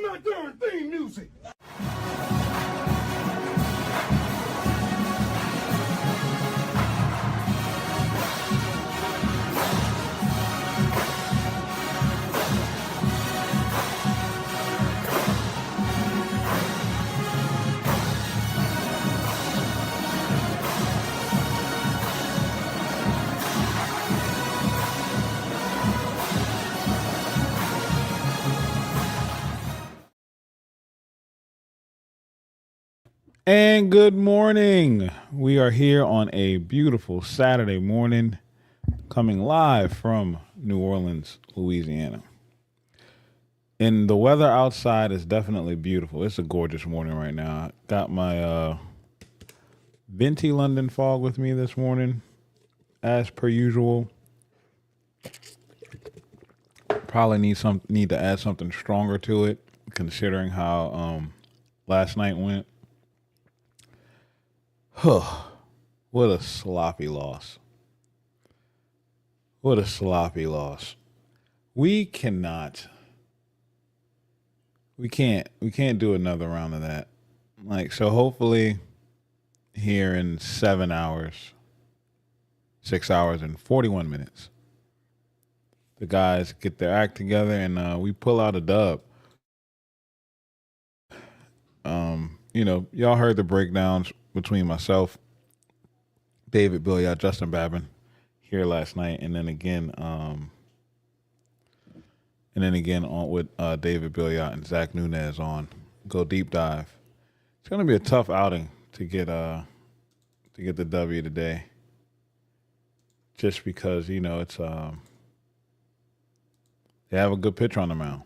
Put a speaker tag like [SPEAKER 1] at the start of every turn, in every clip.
[SPEAKER 1] Run that darn theme music.
[SPEAKER 2] And good morning. We are here on a beautiful Saturday morning, coming live from New Orleans, Louisiana. And the weather outside is definitely beautiful. It's a gorgeous morning right now. I got my Venti London fog with me this morning, as per usual. Probably need to add something stronger to it, considering how last night went. What a sloppy loss. What a sloppy loss. We can't do another round of that. So hopefully here in 7 hours, 6 hours and 41 minutes, the guys get their act together and we pull out a dub. Y'all heard the breakdowns between myself, David Billiard, Justin Babin here last night, and then again on with David Billiard and Zach Nunez on Go Deep Dive. It's gonna be a tough outing to get the W today, just because it's they have a good pitcher on the mound,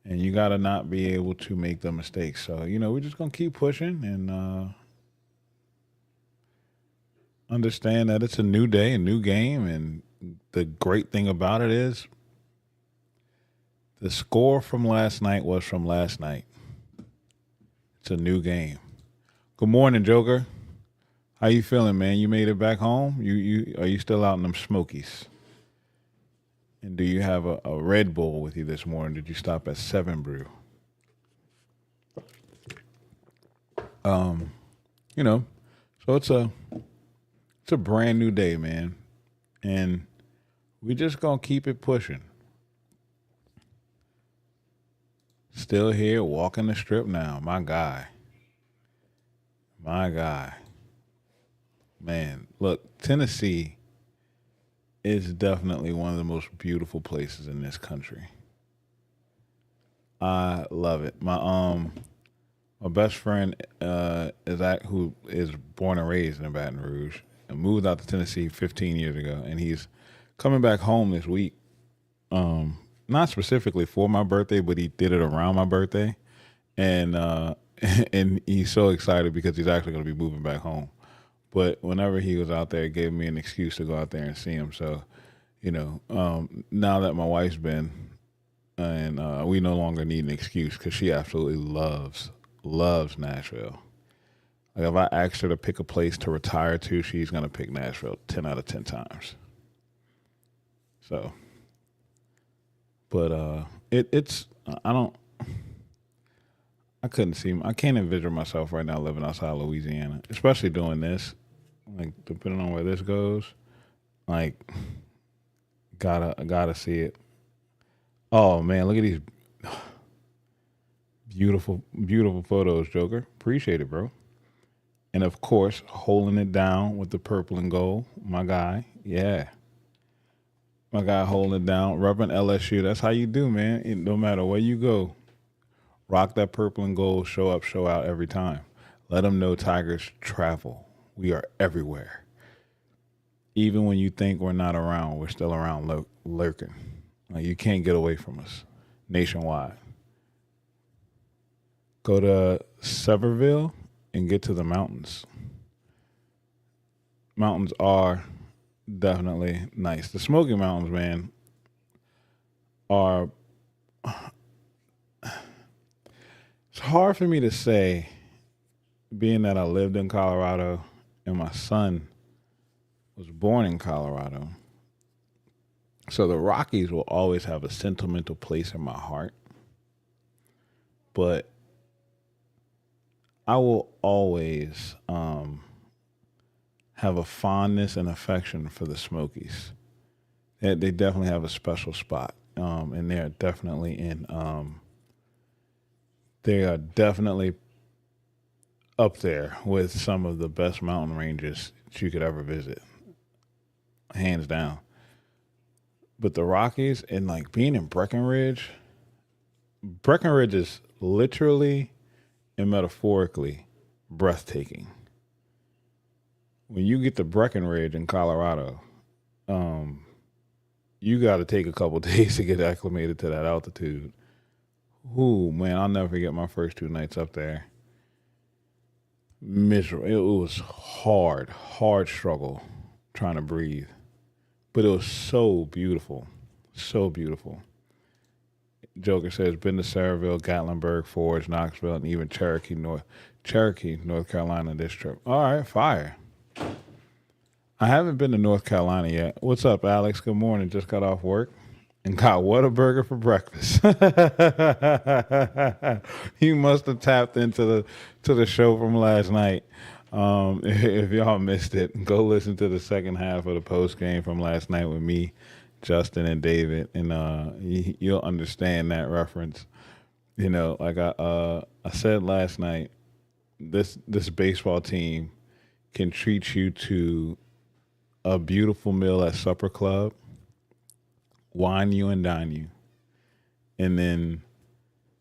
[SPEAKER 2] and you gotta not be able to make the mistakes. So we're just gonna keep pushing and understand that it's a new day, a new game, and the great thing about it is the score from last night was from last night. It's a new game. Good morning, Joker. How you feeling, man? You made it back home? You are you still out in them Smokies? And do you have a Red Bull with you this morning? Did you stop at 7 Brew? So it's a brand new day, man. And we just gonna keep it pushing. Still here, walking the strip now. My guy. Man, look, Tennessee is definitely one of the most beautiful places in this country. I love it. My best friend who is born and raised in Baton Rouge and moved out to Tennessee 15 years ago, and he's coming back home this week. Not specifically for my birthday, but he did it around my birthday, and and he's so excited because he's actually going to be moving back home. But whenever he was out there, it gave me an excuse to go out there and see him. So, now that my wife's been, and we no longer need an excuse because she absolutely loves Nashville. Like if I asked her to pick a place to retire to, she's gonna pick Nashville 10 out of 10 times. So, but I can't envision myself right now living outside Louisiana, especially doing this. Like depending on where this goes, like gotta see it. Oh man, look at these beautiful photos, Joker. Appreciate it, bro. And of course, holding it down with the purple and gold, my guy. Yeah. My guy holding it down, repping LSU. That's how you do, man. No matter where you go, rock that purple and gold, show up, show out every time. Let them know Tigers travel. We are everywhere. Even when you think we're not around, we're still around lurking. Like you can't get away from us nationwide. Go to Sevierville and get to the mountains. Mountains are definitely nice. The Smoky Mountains, man, are. It's hard for me to say, being that I lived in Colorado and my son was born in Colorado. So the Rockies will always have a sentimental place in my heart. but I will always have a fondness and affection for the Smokies. They definitely have a special spot, and they're definitely in. They are definitely up there with some of the best mountain ranges that you could ever visit, hands down. But the Rockies and like being in Breckenridge, Breckenridge is literally and metaphorically breathtaking. When you get to Breckenridge in Colorado, um, you got to take a couple days to get acclimated to that altitude. Ooh, man, I'll never forget my first 2 nights up there. Miserable. It was hard, hard struggle trying to breathe, but it was so beautiful, so beautiful. Joker says been to Saraville, Gatlinburg, Forge, Knoxville, and even Cherokee, North Carolina this trip. All right, fire. I haven't been to North Carolina yet. What's up, Alex? Good morning. Just got off work and got Whataburger for breakfast. You must have tapped into the show from last night. If y'all missed it, go listen to the second half of the post game from last night with me, Justin, and David, and you'll understand that reference. You know, like I said last night, this baseball team can treat you to a beautiful meal at supper club, wine you and dine you, and then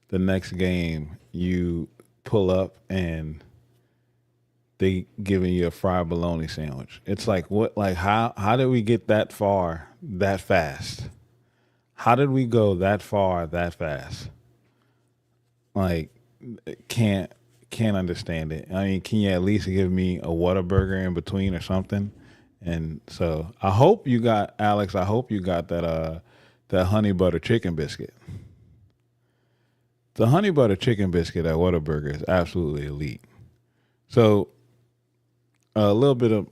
[SPEAKER 2] the next game you pull up and they giving you a fried bologna sandwich. It's like what? Like how did we get that far that fast? How did we go that far that fast? Like can't understand it. I mean, can you at least give me a Whataburger in between or something? And so I hope you got Alex. I hope you got that honey butter chicken biscuit. The honey butter chicken biscuit at Whataburger is absolutely elite. So a little bit of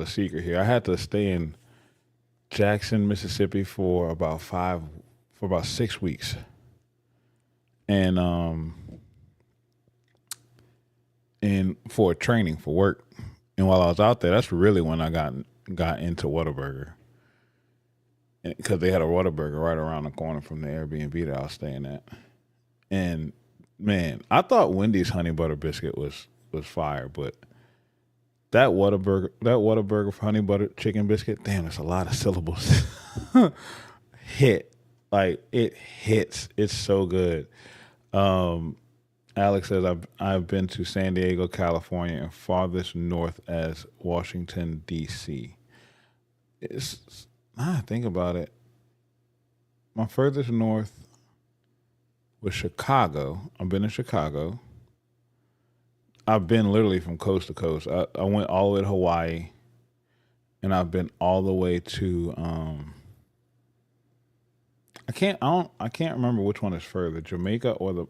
[SPEAKER 2] a secret here. I had to stay in Jackson, Mississippi for about 6 weeks, and for training for work. And while I was out there, that's really when I got into Whataburger, because they had a Whataburger right around the corner from the Airbnb that I was staying at. And man, I thought Wendy's honey butter biscuit was fire, but that Whataburger for honey butter chicken biscuit, damn, that's a lot of syllables. Hit, like it hits. It's so good. Alex says I've been to San Diego, California, and farthest north as Washington D.C. It's now I think about it. My furthest north was Chicago. I've been in Chicago. I've been literally from coast to coast. I went all the way to Hawaii, and I've been all the way to I can't remember which one is further, Jamaica or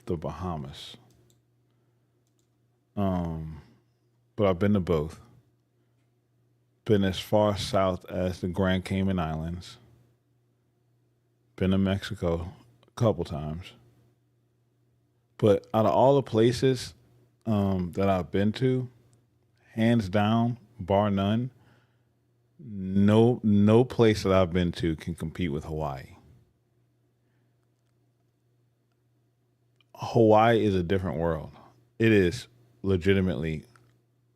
[SPEAKER 2] the Bahamas. But I've been to both. Been as far south as the Grand Cayman Islands. Been to Mexico a couple times. But out of all the places that I've been to, hands down, bar none, no place that I've been to can compete with Hawaii. Hawaii is a different world. It is legitimately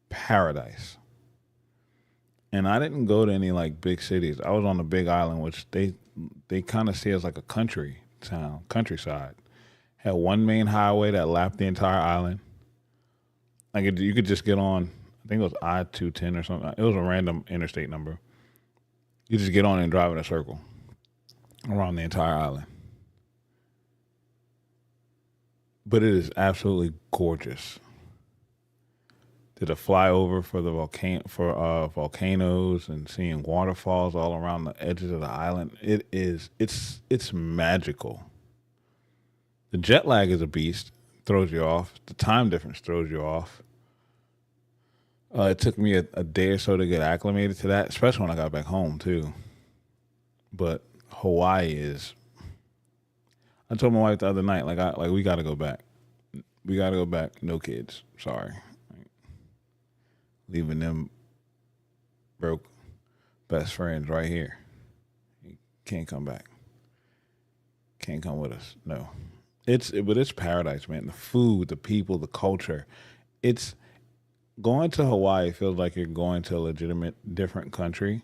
[SPEAKER 2] paradise. And I didn't go to any like big cities. I was on the Big Island, which they kind of see as like a countryside. Had one main highway that lapped the entire island. Like you could just get on, I think it was I-210 or something. It was a random interstate number. You just get on and drive in a circle around the entire island. But it is absolutely gorgeous. Did a flyover for the volcanoes and seeing waterfalls all around the edges of the island. It's magical. The jet lag is a beast, throws you off. The time difference throws you off. It took me a day or so to get acclimated to that, especially when I got back home too. But Hawaii is, I told my wife the other night, like we got to go back. We got to go back. No kids. Sorry, leaving them broke best friends right here. Can't come back. Can't come with us. No. But it's paradise, man. The food, the people, the culture. It's going to Hawaii feels like you're going to a legitimate different country,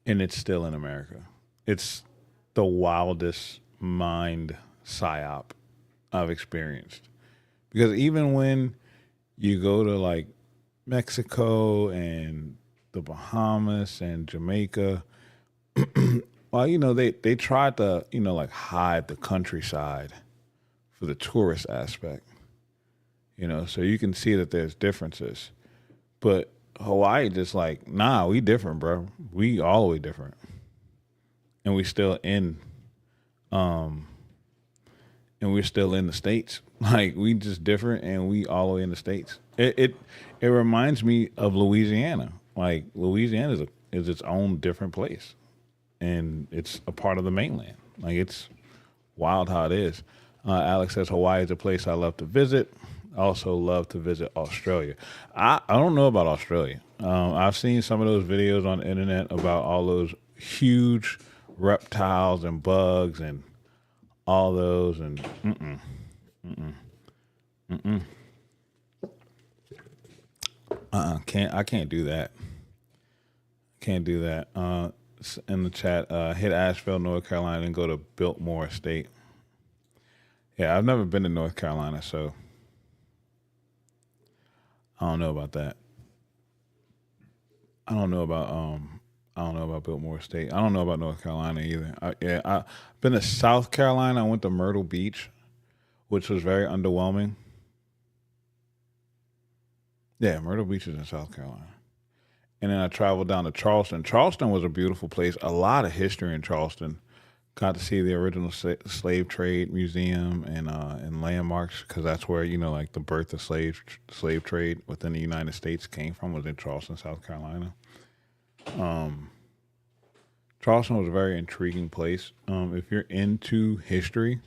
[SPEAKER 2] and it's still in America. It's the wildest mind psyop I've experienced. Because even when you go to like Mexico and the Bahamas and Jamaica, well, they tried to, like hide the countryside for the tourist aspect, so you can see that there's differences. But Hawaii just like, nah, we different, bro. We all the way different. And we still in um and we're still in the States. Like we just different and we all the way in the States. It reminds me of Louisiana. Like Louisiana is its own different place. And it's a part of the mainland. Like it's wild how it is. Alex says Hawaii is a place I love to visit. I also love to visit Australia. I don't know about Australia. I've seen some of those videos on the internet about all those huge reptiles and bugs and all those and can't do that. Can't do that. In the chat, hit Asheville, North Carolina, and go to Biltmore Estate. Yeah, I've never been to North Carolina, so I don't know about that. I don't know about I don't know about Biltmore State. I don't know about North Carolina either. I've been to South Carolina. I went to Myrtle Beach, which was very underwhelming. Yeah, Myrtle Beach is in South Carolina. And then I traveled down to Charleston. Charleston was a beautiful place. A lot of history in Charleston. Got to see the original slave trade museum and landmarks because that's where like the birth of slave trade within the United States came from was in Charleston, South Carolina. Charleston was a very intriguing place. If you're into history,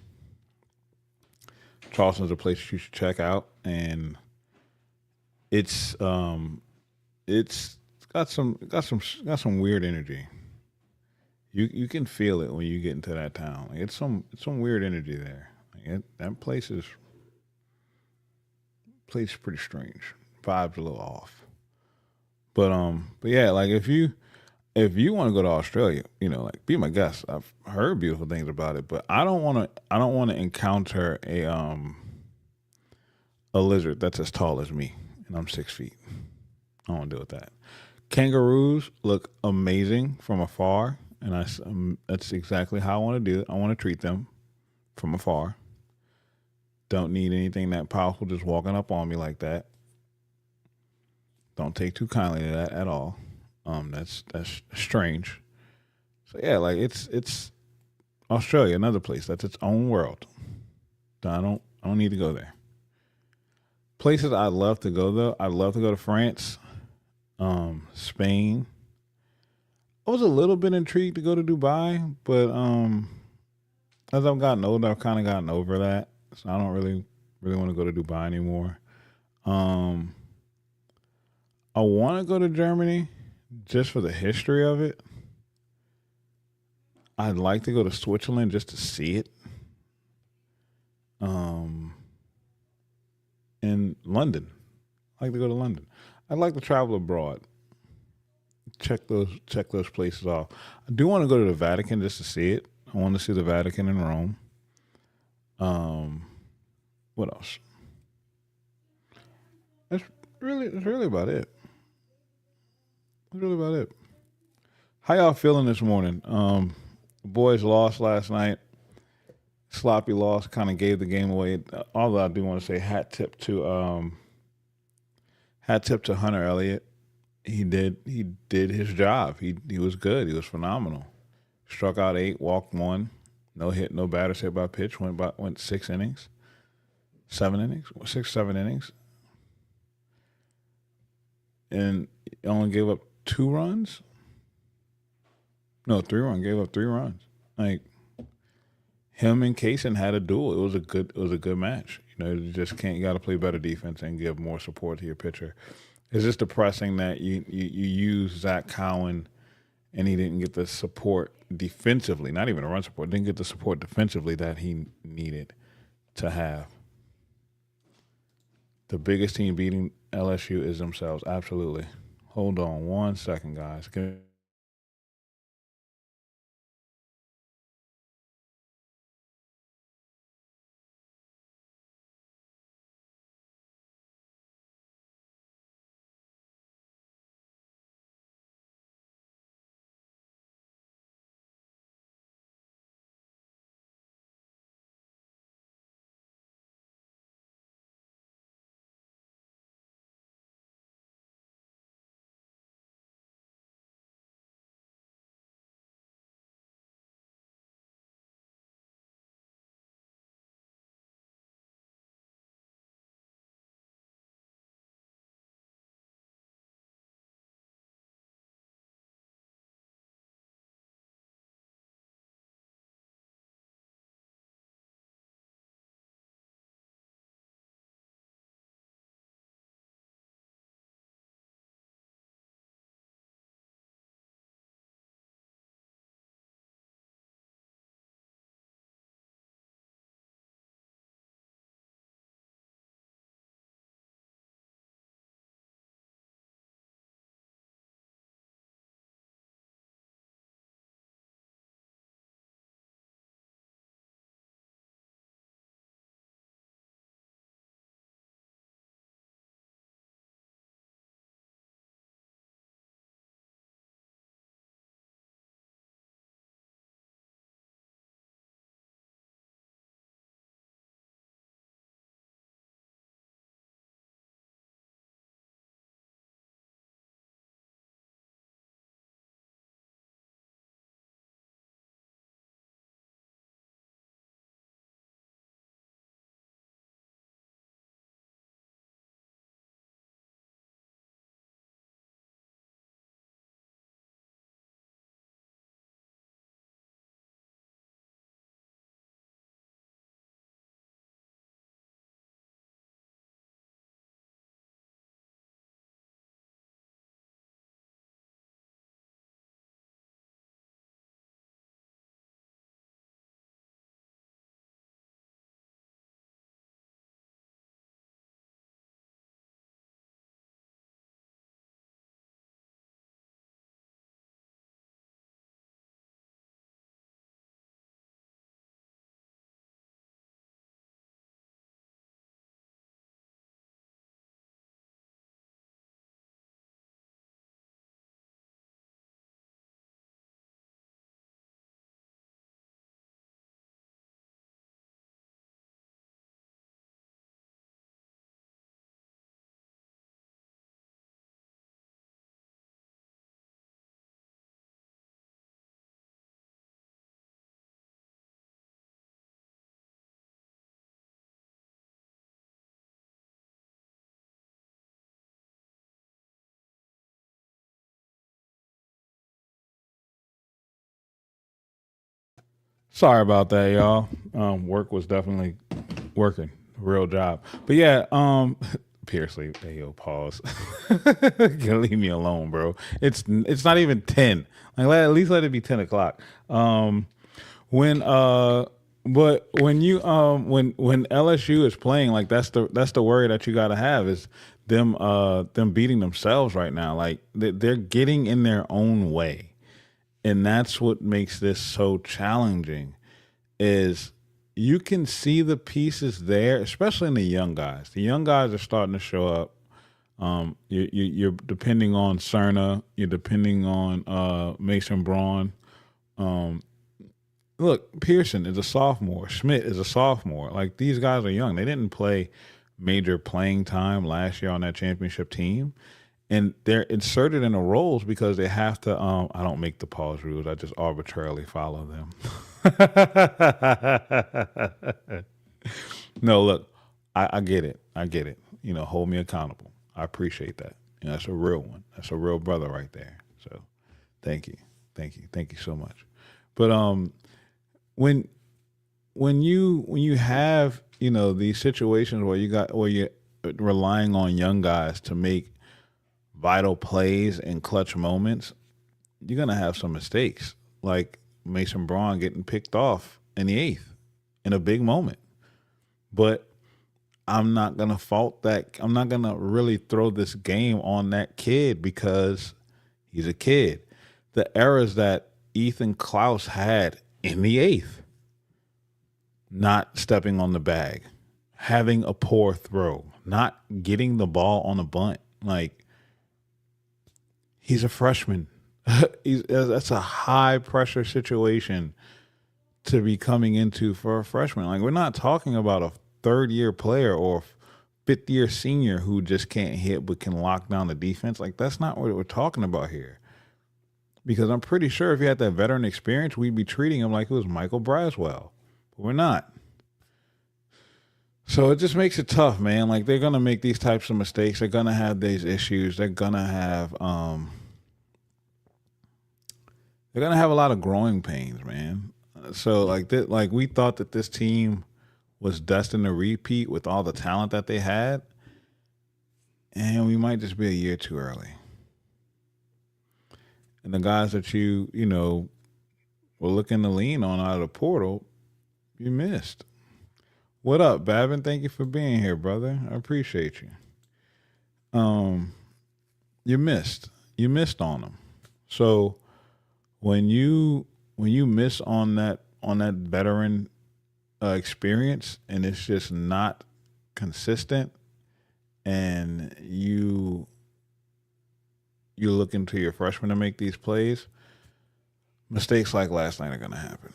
[SPEAKER 2] Charleston's a place you should check out, and it's it's got some weird energy. You can feel it when you get into that town. Like it's some weird energy there. Like that place is pretty strange. Vibes a little off. But yeah, like if you want to go to Australia, like be my guest. I've heard beautiful things about it, but I don't want to encounter a lizard that's as tall as me, and I'm 6 feet. I don't want to deal with that. Kangaroos look amazing from afar, and that's exactly how I want to do it. I want to treat them from afar. Don't need anything that powerful just walking up on me like that. Don't take too kindly to that at all. That's strange. So yeah, like it's Australia, another place that's its own world. I don't need to go there. Places I'd love to go though. I'd love to go to France, Spain. I was a little bit intrigued to go to Dubai, but as I've gotten older, I've kind of gotten over that. So I don't really want to go to Dubai anymore. Um, I want to go to Germany just for the history of it. I'd like to go to Switzerland just to see it. Um, in London, I like to go to London. I'd like to travel abroad. Check those places off. I do want to go to the Vatican just to see it. I want to see the Vatican in Rome. Um, what else? That's really about it. That's really about it. How y'all feeling this morning? Boys lost last night. Sloppy loss kind of gave the game away. Although I do want to say hat tip to Hunter Elliott. He did his job. He was good. He was phenomenal. Struck out 8, walked 1, no hit, no batter saved by pitch. Went 6 innings, 7 innings, 6 7 innings, and only gave up 2 runs. No, 3 runs. Gave up 3 runs. Like him and Kaysen had a duel. It was a good match. You know, you just can't. You got to play better defense and give more support to your pitcher. It's just depressing that you use Zach Cowan and he didn't get the support defensively. Not even a run support. Didn't get the support defensively that he needed to have. The biggest team beating LSU is themselves. Absolutely. Hold on 1 second, guys. Sorry about that, y'all. Work was definitely working. Real job. But yeah, Pearsley, hey yo, pause. Leave me alone, bro. It's not even 10. Like at least let it be 10 o'clock. When but when you when LSU is playing, like that's the worry that you gotta have is them beating themselves right now. Like they're getting in their own way. And that's what makes this so challenging is you can see the pieces there, especially in the young guys. The young guys are starting to show up. You're depending on Cerna. You're depending on Mason Braun. Look, Pearson is a sophomore. Schmidt is a sophomore. Like these guys are young. They didn't play major playing time last year on that championship team. And they're inserted in the roles because they have to. I don't make the pause rules. I just arbitrarily follow them. No, look, I get it. I get it. You know, hold me accountable. I appreciate that. You know, that's a real one. That's a real brother right there. So, thank you, thank you so much. But when when you have these situations where you're relying on young guys to make vital plays in clutch moments, you're gonna have some mistakes, like Mason Braun getting picked off in the eighth in a big moment. But I'm not gonna fault that. I'm not gonna really throw this game on that kid because he's a kid. The errors that Ethan Klaus had in the eighth, not stepping on the bag, having a poor throw, not getting the ball on a bunt. Like, he's a freshman. That's a high pressure situation to be coming into for a freshman. Like, we're not talking about a third year player or fifth year senior who just can't hit but can lock down the defense. Like, that's not what we're talking about here. Because I'm pretty sure if he had that veteran experience, we'd be treating him like it was Michael Braswell. But we're not. So it just makes it tough, man. Like, they're gonna make these types of mistakes. They're gonna have these issues. They're gonna have a lot of growing pains, man. So like we thought that this team was destined to repeat with all the talent that they had, and we might just be a year too early. And the guys that were looking to lean on out of the portal, you missed. What up, Babin? Thank you for being here, brother. I appreciate you. You missed. You missed on them. So when you miss on that veteran experience and it's just not consistent, and you look into your freshmen to make these plays, mistakes like last night are going to happen.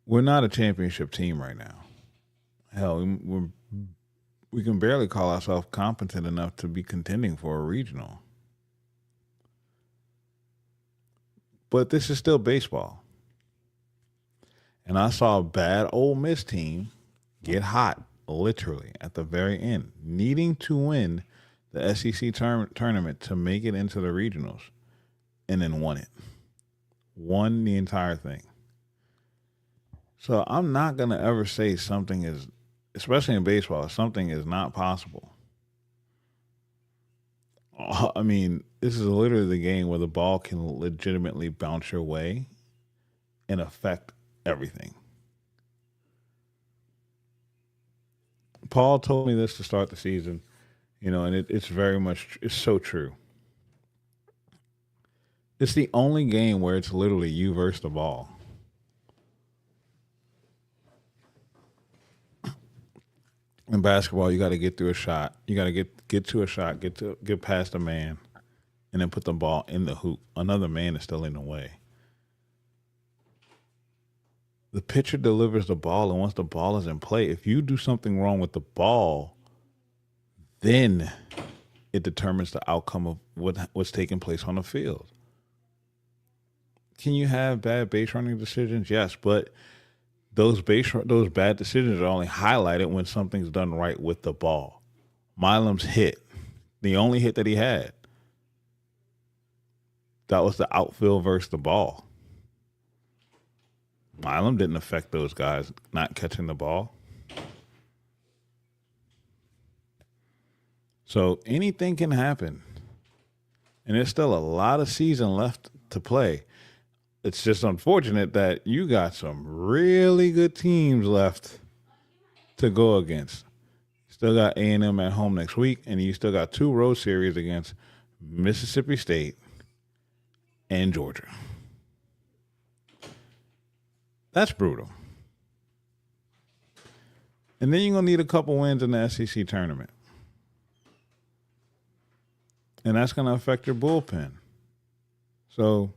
[SPEAKER 2] We're not a championship team right now. Hell, we can barely call ourselves competent enough to be contending for a regional. But this is still baseball. And I saw a bad Ole Miss team get hot, literally, at the very end, needing to win the SEC tournament to make it into the regionals, and then won it. Won the entire thing. So I'm not going to ever say something is, especially in baseball, something is not possible. I mean, this is literally the game where the ball can legitimately bounce your way and affect everything. Paul told me this to start the season, and it's so true. It's the only game where it's literally you versus the ball. In basketball, you got to get through a shot. You got to get to a shot, get past a man, and then put the ball in the hoop. Another man is still in the way. The pitcher delivers the ball, and once the ball is in play, if you do something wrong with the ball, then it determines the outcome of what's taking place on the field. Can you have bad base running decisions? Yes, but those bad decisions are only highlighted when something's done right with the ball. Milam's hit, the only hit that he had, that was the outfield versus the ball. Milam didn't affect those guys not catching the ball. So anything can happen. And there's still a lot of season left to play. It's just unfortunate that you got some really good teams left to go against. Still got A&M at home next week, and you still got 2 road series against Mississippi State and Georgia. That's brutal. And then you're going to need a couple wins in the SEC tournament. And that's going to affect your bullpen. So,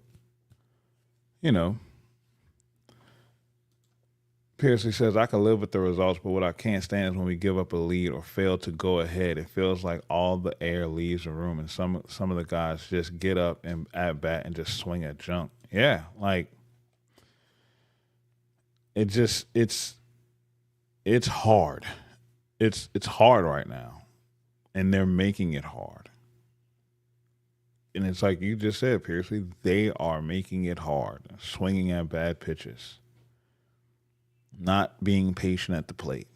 [SPEAKER 2] Pearsley says, I can live with the results, but what I can't stand is when we give up a lead or fail to go ahead. It feels like all the air leaves the room, and some of the guys just get up and at bat and just swing at junk. Yeah, like it's hard. It's hard right now, and they're making it hard. And it's like you just said, Pearsley, they are making it hard, swinging at bad pitches. not being patient at the plate,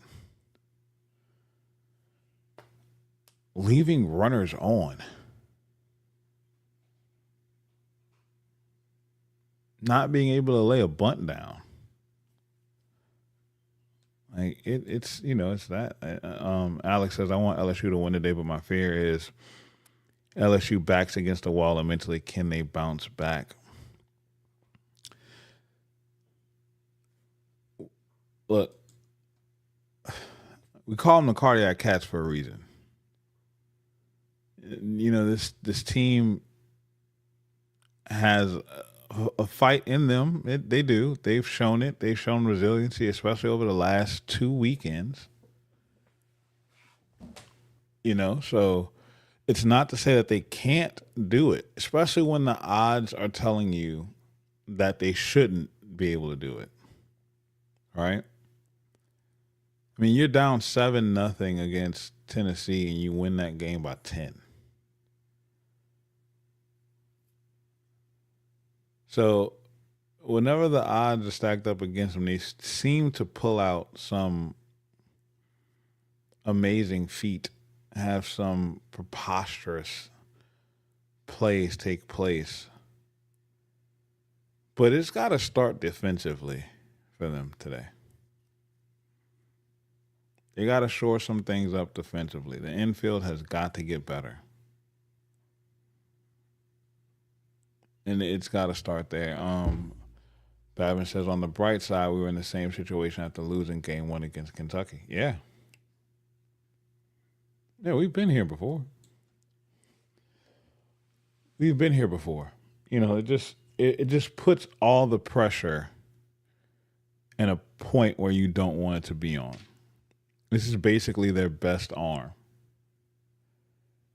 [SPEAKER 2] leaving runners on, not being able to lay a bunt down. Like it's it's that. Alex says I want LSU to win today, but my fear is LSU backs against the wall and mentally can they bounce back? Look, we call them the cardiac cats for a reason. This team has a fight in them. They do. They've shown it. They've shown resiliency, especially over the last 2 weekends. So it's not to say that they can't do it, especially when the odds are telling you that they shouldn't be able to do it. Right? I mean, you're down 7-0 against Tennessee and you win that game by 10. So whenever the odds are stacked up against them, they seem to pull out some amazing feat, have some preposterous plays take place. But it's got to start defensively for them today. They got to shore some things up defensively. The infield has got to get better. And it's got to start there. Babin says, on the bright side, we were in the same situation after losing game 1 against Kentucky. Yeah. Yeah, we've been here before. We've been here before. It just puts all the pressure in a point where you don't want it to be on. This is basically their best arm.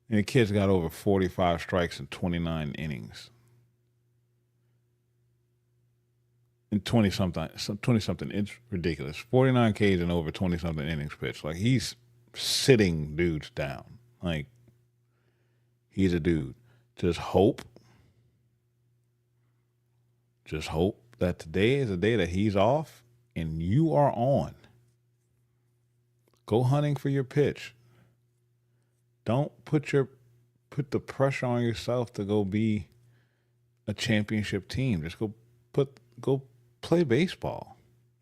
[SPEAKER 2] And the kid's got over 45 strikes in 29 innings. In 20-something, it's ridiculous. 49 Ks and over 20-something innings pitched. Like, he's sitting dudes down. Like, he's a dude. Just hope that today is the day that he's off and you are on. Go hunting for your pitch. Don't put the pressure on yourself to go be a championship team. Just go play baseball.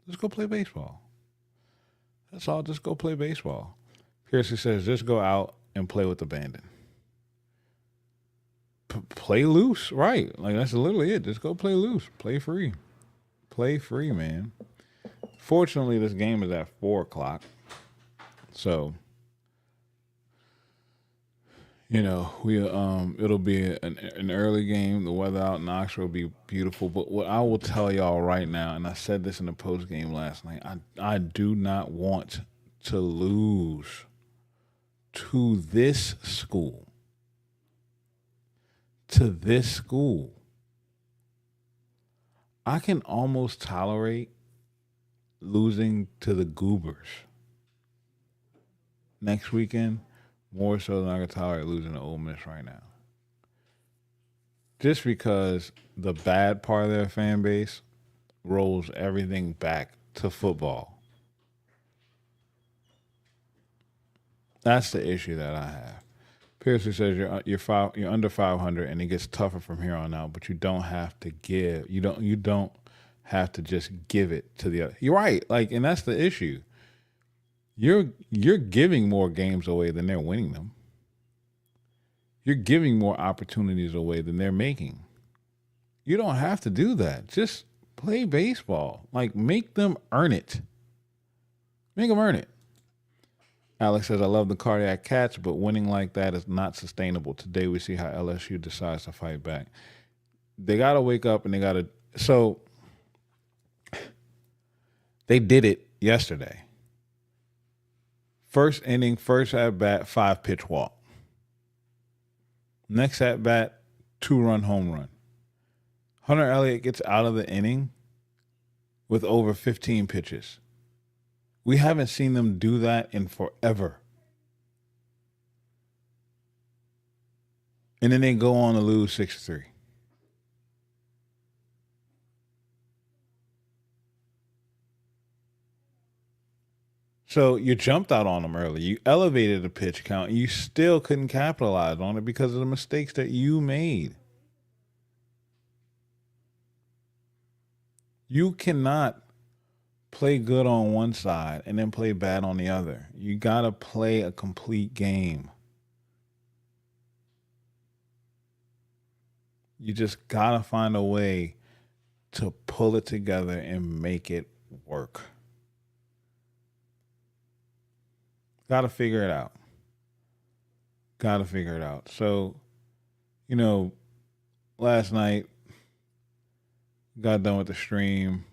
[SPEAKER 2] Just go play baseball. That's all. Just go play baseball. Piercy says, just go out and play with abandon. Play loose, right? Like, that's literally it. Just go play loose. Play free. Play free, man. Fortunately, this game is at 4:00. So, it'll be an early game. The weather out in Oxford will be beautiful. But what I will tell y'all right now, and I said this in the post game last night, I do not want to lose to this school. To this school. I can almost tolerate losing to the Goobers next weekend more so than I can tolerate losing to Ole Miss right now. Just because the bad part of their fan base rolls everything back to football. That's the issue that I have. Piercy says you're under 500 and it gets tougher from here on out, but you don't have to give. You don't have to just give it to the other. You're right. Like, and that's the issue. You're giving more games away than they're winning them. You're giving more opportunities away than they're making. You don't have to do that. Just play baseball. Like, make them earn it. Make them earn it. Alex says, I love the cardiac cats, but winning like that is not sustainable. Today we see how LSU decides to fight back. They got to wake up and they got to. So they did it yesterday. First inning, first at bat, 5-pitch walk. Next at bat, 2-run home run. Hunter Elliott gets out of the inning with over 15 pitches. We haven't seen them do that in forever. And then they go on to lose 6-3. So you jumped out on them early. You elevated the pitch count, and you still couldn't capitalize on it because of the mistakes that you made. You cannot play good on one side and then play bad on the other. You got to play a complete game. You just got to find a way to pull it together and make it work. Got to figure it out. Got to figure it out. So, you know, last night, got done with the stream,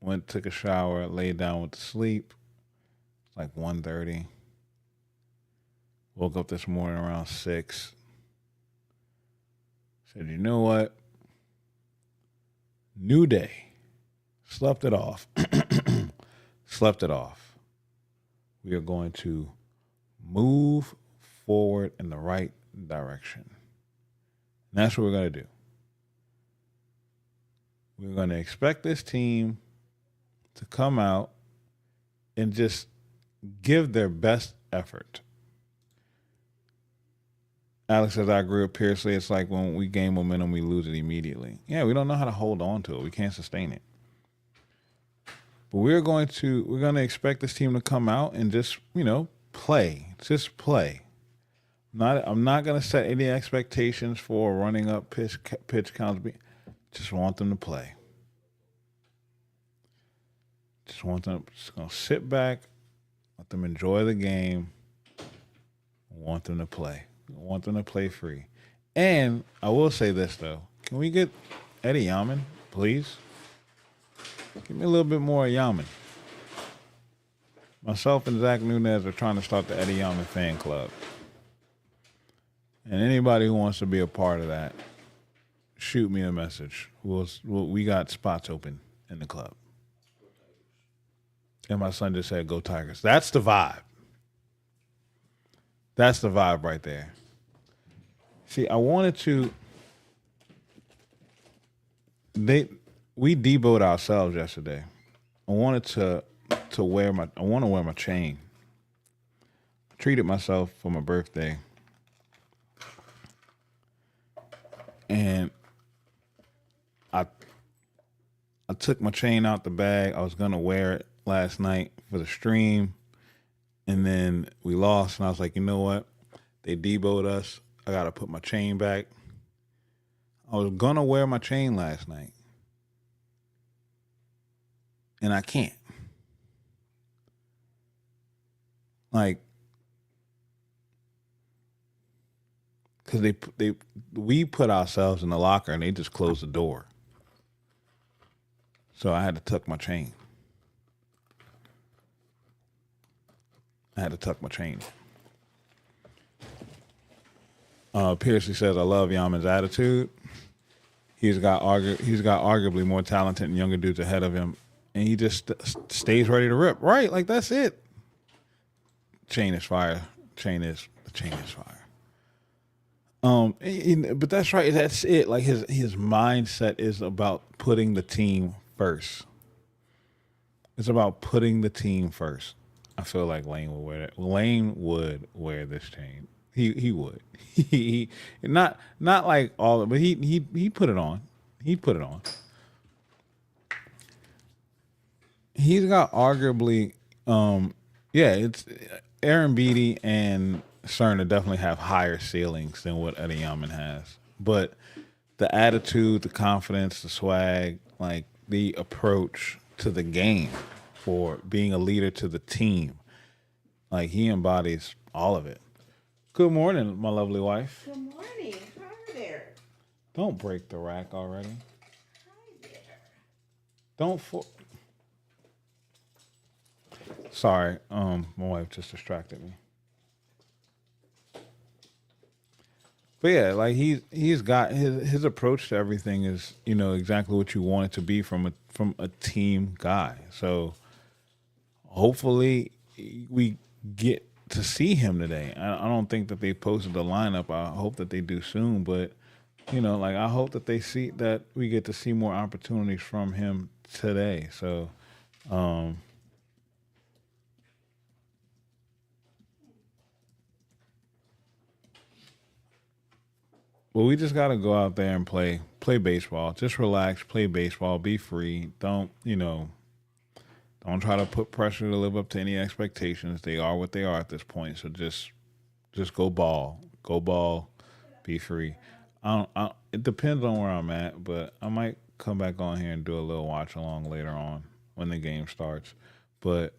[SPEAKER 2] went, took a shower, laid down, went to sleep. It's like 1:30. Woke up this morning around 6. Said, you know what? New day. Slept it off. Slept it off. We are going to move forward in the right direction. And that's what we're going to do. We're going to expect this team to come out and just give their best effort. Alex says, I agree with Pearsley. It's like when we gain momentum, we lose it immediately. Yeah, we don't know how to hold on to it. We can't sustain it. But we're going to expect this team to come out and just, play. Just play. I'm not going to set any expectations for running up pitch counts. Just want them to play. Just going to sit back, let them enjoy the game. Want them to play. Want them to play free. And I will say this, though. Can we get Eddie Yaman, please? Give me a little bit more Yaman. Myself and Zach Nunez are trying to start the Eddie Yaman fan club. And anybody who wants to be a part of that, shoot me a message. We got spots open in the club. And my son just said, go Tigers. That's the vibe. That's the vibe right there. See, I wanted to. We deboed ourselves yesterday. I wanted to wear my chain. I treated myself for my birthday. And I took my chain out the bag. I was gonna wear it last night for the stream. And then we lost, and I was like, you know what? They deboed us. I got to put my chain back. I was going to wear my chain last night, and I can't. Like, because we put ourselves in the locker, and they just closed the door. So I had to tuck my chain. Piercy says, I love Yaman's attitude. He's got arguably more talented and younger dudes ahead of him, and he just stays ready to rip. Right, like that's it. Chain is fire. Chain is fire. But that's right. That's it. Like his mindset is about putting the team first. It's about putting the team first. I feel like Lane would wear that. Lane would wear this chain. He would. He not like all of, but he put it on. He put it on. He's got arguably, it's Aaron Beatty and Cerner definitely have higher ceilings than what Eddie Yaman has. But the attitude, the confidence, the swag, like the approach to the game for being a leader to the team, like he embodies all of it. Good morning, my lovely wife.
[SPEAKER 1] Good morning. Hi there.
[SPEAKER 2] Don't break the rack already.
[SPEAKER 1] Hi there.
[SPEAKER 2] Don't Sorry, my wife just distracted me. But yeah, like he's got his approach to everything is, exactly what you want it to be from a team guy. So hopefully we get to see him today. I don't think that they posted the lineup. I hope that they do soon, but I hope that they see that we get to see more opportunities from him today. So But we just got to go out there and play baseball. Just relax, play baseball, be free. Don't try to put pressure to live up to any expectations. They are what they are at this point. So just go ball, be free. It depends on where I'm at, but I might come back on here and do a little watch along later on when the game starts. But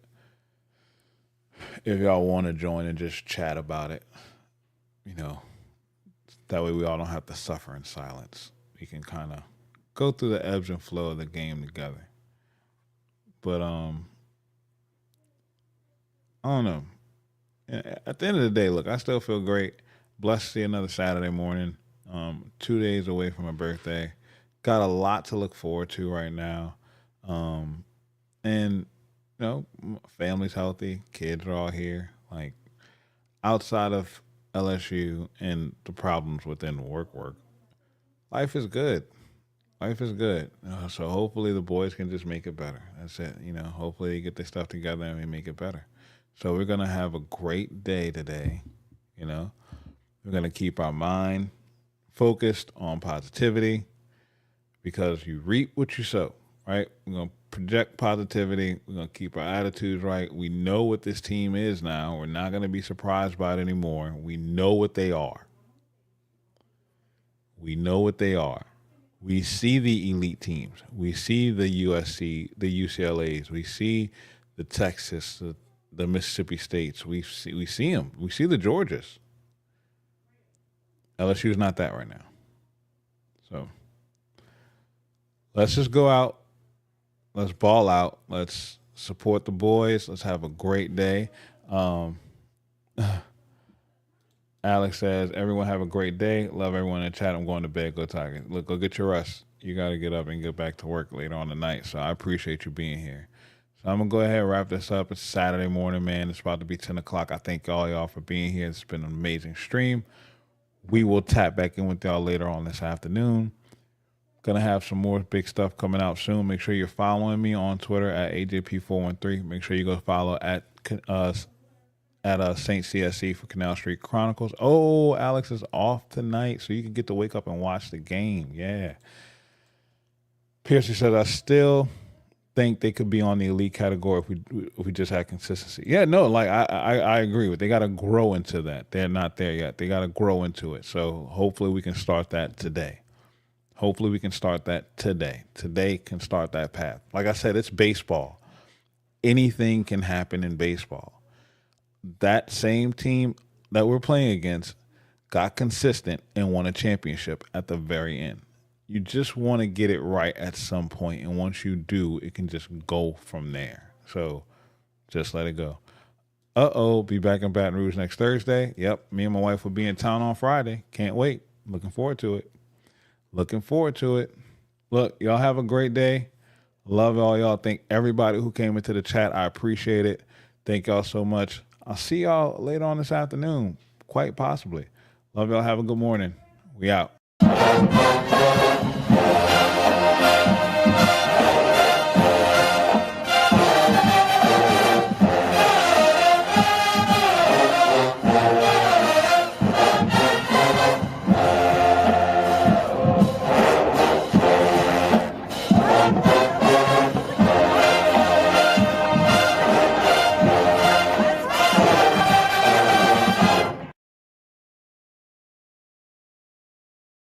[SPEAKER 2] if y'all want to join and just chat about it, you know, that way we all don't have to suffer in silence. We can kind of go through the ebbs and flow of the game together. But I don't know. At the end of the day, look, I still feel great. Blessed to see another Saturday morning. 2 days away from my birthday. Got a lot to look forward to right now. And family's healthy. Kids are all here. Like outside of LSU and the problems within work, life is good. Life is good. So hopefully the boys can just make it better. That's it. Hopefully they get their stuff together and we make it better. So we're going to have a great day today. We're going to keep our mind focused on positivity because you reap what you sow, right? We're going to project positivity. We're going to keep our attitudes right. We know what this team is now. We're not going to be surprised by it anymore. We know what they are. We know what they are. We see the elite teams. We see the USC, the UCLAs. We see the Texas, the Mississippi States. We see them. We see the Georgias. LSU is not that right now. So let's just go out. Let's ball out. Let's support the boys. Let's have a great day. Alex says, everyone have a great day. Love everyone in the chat. I'm going to bed. Go Tigers. Look, go get your rest. You got to get up and get back to work later on tonight. So I appreciate you being here. So I'm going to go ahead and wrap this up. It's Saturday morning, man. It's about to be 10 o'clock. I thank all y'all for being here. It's been an amazing stream. We will tap back in with y'all later on this afternoon. Gonna have some more big stuff coming out soon. Make sure you're following me on Twitter at AJP413. Make sure you go follow at Saint CSC for Canal Street Chronicles. Oh, Alex is off tonight, so you can get to wake up and watch the game. Yeah. Piercy says, I still think they could be on the elite category if we just had consistency. Yeah, no, like I agree with. They got to grow into that. They're not there yet. They got to grow into it. So hopefully we can start that today. Today can start that path. Like I said, it's baseball. Anything can happen in baseball. That same team that we're playing against got consistent and won a championship at the very end. You just want to get it right at some point, and once you do, it can just go from there. So just let it go. Be back in Baton Rouge next Thursday. Yep, me and my wife will be in town on Friday. Can't wait. Looking forward to it. Look, y'all have a great day. Love all y'all. Thank everybody who came into the chat. I appreciate it. Thank y'all so much. I'll see y'all later on this afternoon, quite possibly. Love y'all. Have a good morning. We out.